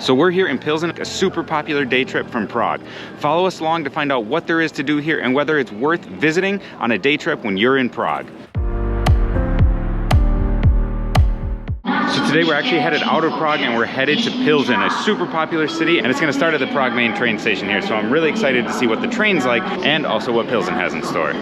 So we're here in Pilsen, a super popular day trip from Prague. Follow us along to find out what there is to do here and whether it's worth visiting on a day trip when you're in Prague. So today we're actually headed out of Prague and we're headed to Pilsen, a super popular city, and it's going to start at the Prague main train station here. So I'm really excited to see what the train's like and also what Pilsen has in store.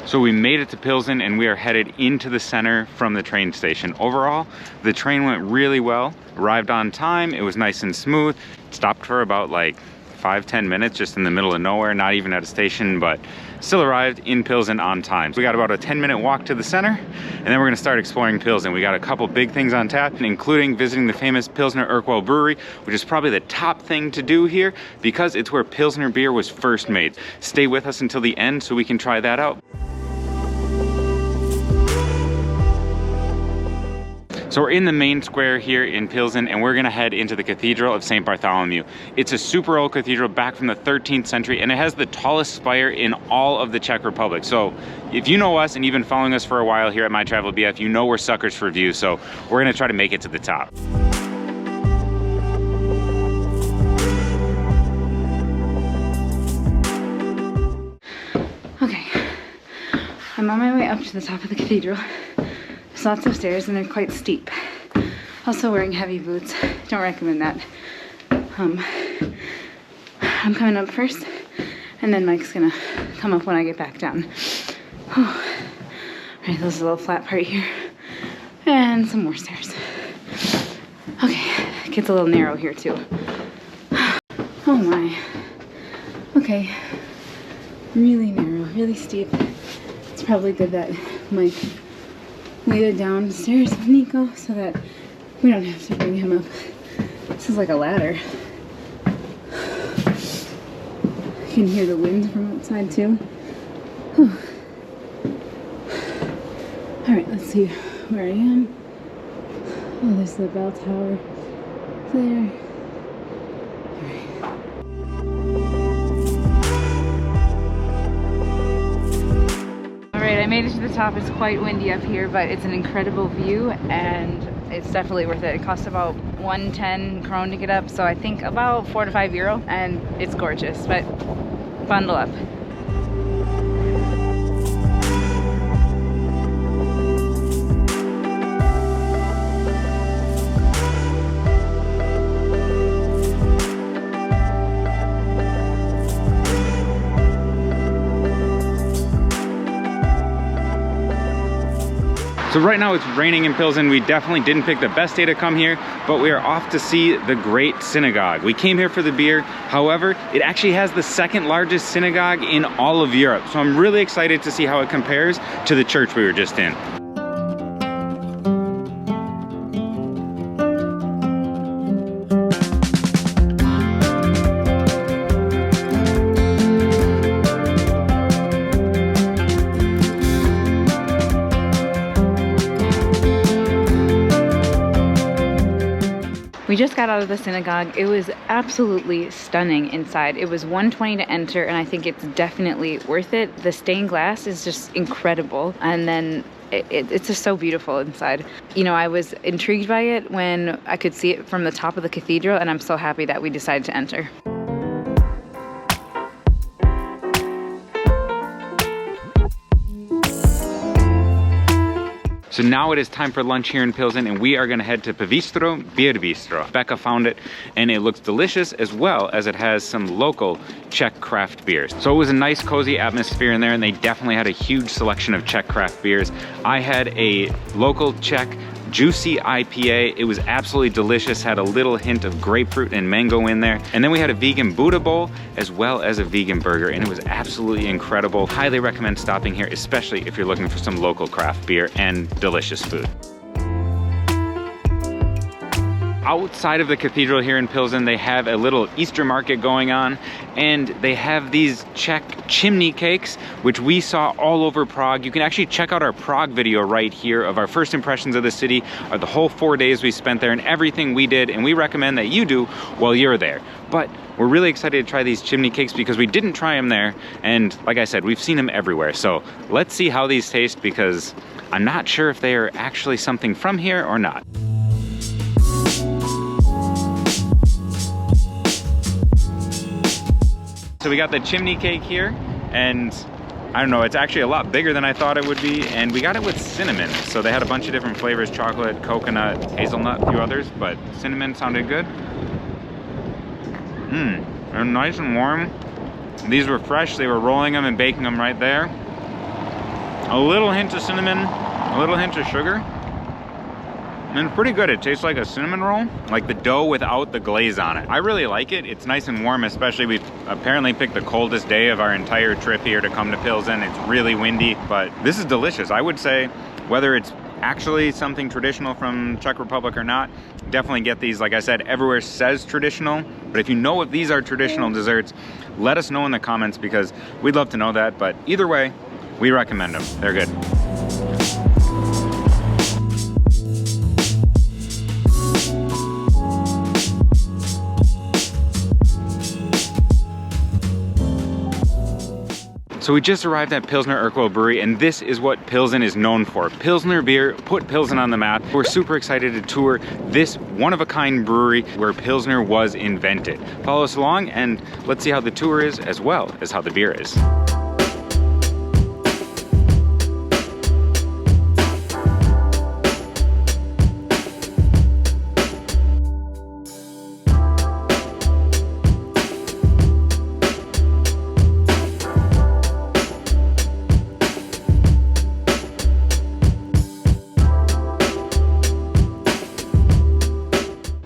So we made it to Pilsen and we are headed into the center from the train station. Overall, the train went really well, arrived on time, it was nice and smooth, stopped for about like 5-10 minutes just in the middle of nowhere, not even at a station, but still arrived in Pilsen on time. So we got about a 10-minute walk to the center and then we're gonna start exploring Pilsen. We got a couple big things on tap, including visiting the famous Pilsner Urquell Brewery, which is probably the top thing to do here because it's where Pilsner beer was first made. Stay with us until the end so we can try that out. So we're in the main square here in Pilsen and we're gonna head into the Cathedral of St. Bartholomew. It's a super old cathedral back from the 13th century and it has the tallest spire in all of the Czech Republic. So if you know us and you've been following us for a while here at My Travel BF, you know we're suckers for views, so we're gonna try to make it to the top. Okay, I'm on my way up to the top of the cathedral. There's lots of stairs and they're quite steep. Also wearing heavy boots, don't recommend that. I'm coming up first and then Mike's gonna come up when I get back down. All right, there's a little flat part here and some more stairs. Okay, it gets a little narrow here too. Oh my. Okay, really narrow, really steep. It's probably good that Mike waited downstairs with Nico so that we don't have to bring him up. This is like a ladder. You can hear the wind from outside too. Whew. All right, let's see where I am. Oh, there's the bell tower there. All right. I made it to the top. It's quite windy up here, but it's an incredible view and it's definitely worth it. It costs about 110 krone to get up, so I think about 4 to 5 euro, and it's gorgeous, but bundle up. So right now it's raining in Pilsen. We definitely didn't pick the best day to come here, but we are off to see the great synagogue. We came here for the beer. However, it actually has the second largest synagogue in all of Europe. So I'm really excited to see how it compares to the church we were just in. We just got out of the synagogue. It was absolutely stunning inside. It was $120 to enter, and I think it's definitely worth it. The stained glass is just incredible, and then it's just so beautiful inside. You know, I was intrigued by it when I could see it from the top of the cathedral, and I'm so happy that we decided to enter. So now it is time for lunch here in Pilsen and we are gonna head to Bistro Beer Bistro. Becca found it and it looks delicious as well as it has some local Czech craft beers. So it was a nice cozy atmosphere in there and they definitely had a huge selection of Czech craft beers. I had a local Czech juicy IPA. It was absolutely delicious, had a little hint of grapefruit and mango in there. And then we had a vegan Buddha bowl as well as a vegan burger and it was absolutely incredible. Highly recommend stopping here, especially if you're looking for some local craft beer and delicious food. outside of the cathedral here in Pilsen, they have a little Easter market going on, and they have these Czech chimney cakes, which we saw all over Prague. You can actually check out our Prague video right here of our first impressions of the city, or the whole 4 days we spent there and everything we did, and we recommend that you do while you're there. But we're really excited to try these chimney cakes because we didn't try them there, and like I said, we've seen them everywhere. So let's see how these taste, because I'm not sure if they are actually something from here or not. So we got the chimney cake here, and I don't know, it's actually a lot bigger than I thought it would be, and we got it with cinnamon. So they had a bunch of different flavors: chocolate, coconut, hazelnut, a few others, but cinnamon sounded good. They're nice and warm. These were fresh. They were rolling them and baking them right there. A little hint of cinnamon, a little hint of sugar. And it's pretty good. It tastes like a cinnamon roll, like the dough without the glaze on it. I really like it. It's nice and warm, especially we apparently picked the coldest day of our entire trip here to come to Pilsen. It's really windy, but this is delicious. I would say, whether it's actually something traditional from Czech Republic or not, definitely get these. Like I said, everywhere says traditional, but if you know if these are traditional desserts, let us know in the comments, because we'd love to know that. But either way, we recommend them. They're good. So we just arrived at Pilsner Urquell Brewery, and this is what Pilsen is known for. Pilsner beer put Pilsen on the map. We're super excited to tour this one-of-a-kind brewery where Pilsner was invented. Follow us along and let's see how the tour is, as well as how the beer is.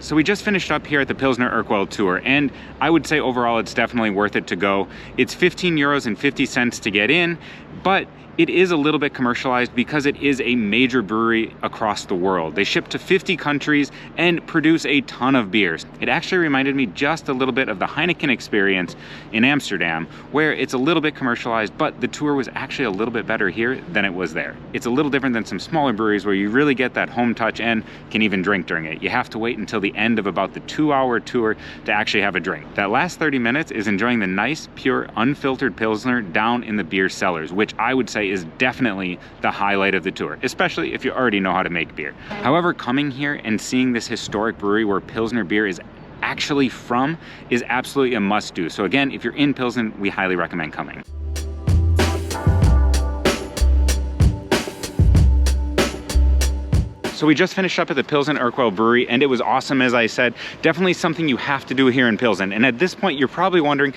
So we just finished up here at the Pilsner Urquell tour, and I would say overall it's definitely worth it to go. It's 15 euros and 50 cents to get in, but it is a little bit commercialized because it is a major brewery across the world. They ship to 50 countries and produce a ton of beers. It actually reminded me just a little bit of the Heineken experience in Amsterdam, where it's a little bit commercialized, but the tour was actually a little bit better here than it was there. It's a little different than some smaller breweries where you really get that home touch and can even drink during it. You have to wait until the end of about the 2-hour tour to actually have a drink. That last 30 minutes is enjoying the nice, pure, unfiltered Pilsner down in the beer cellars, which I would say is definitely the highlight of the tour, especially if you already know how to make beer. However, coming here and seeing this historic brewery where Pilsner beer is actually from is absolutely a must-do. So again, if you're in Pilsen, we highly recommend coming. So we just finished up at the Pilsner Urquell Brewery, and it was awesome, as I said. Definitely something you have to do here in Pilsen. And at this point, you're probably wondering,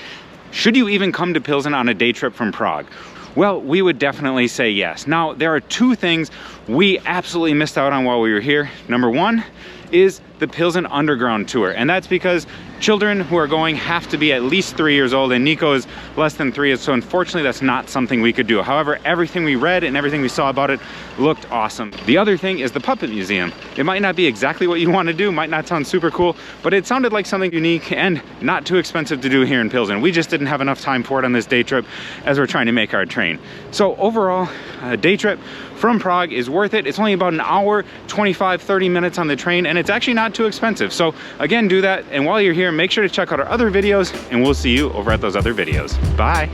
should you even come to Pilsen on a day trip from Prague? Well, we would definitely say yes. Now, there are two things we absolutely missed out on while we were here. Number one is the Pilsen Underground Tour, and that's because children who are going have to be at least 3 years old, and Nico is less than 3, so unfortunately that's not something we could do. However, everything we read and everything we saw about it looked awesome. The other thing is the Puppet Museum. It might not be exactly what you want to do, might not sound super cool, but it sounded like something unique and not too expensive to do here in Pilsen. We just didn't have enough time for it on this day trip as we're trying to make our train. So overall, a day trip from Prague is worth it. It's only about an hour, 25-30 minutes on the train, and it's actually not too expensive. So again, do that, and while you're here, make sure to check out our other videos, and we'll see you over at those other videos. Bye.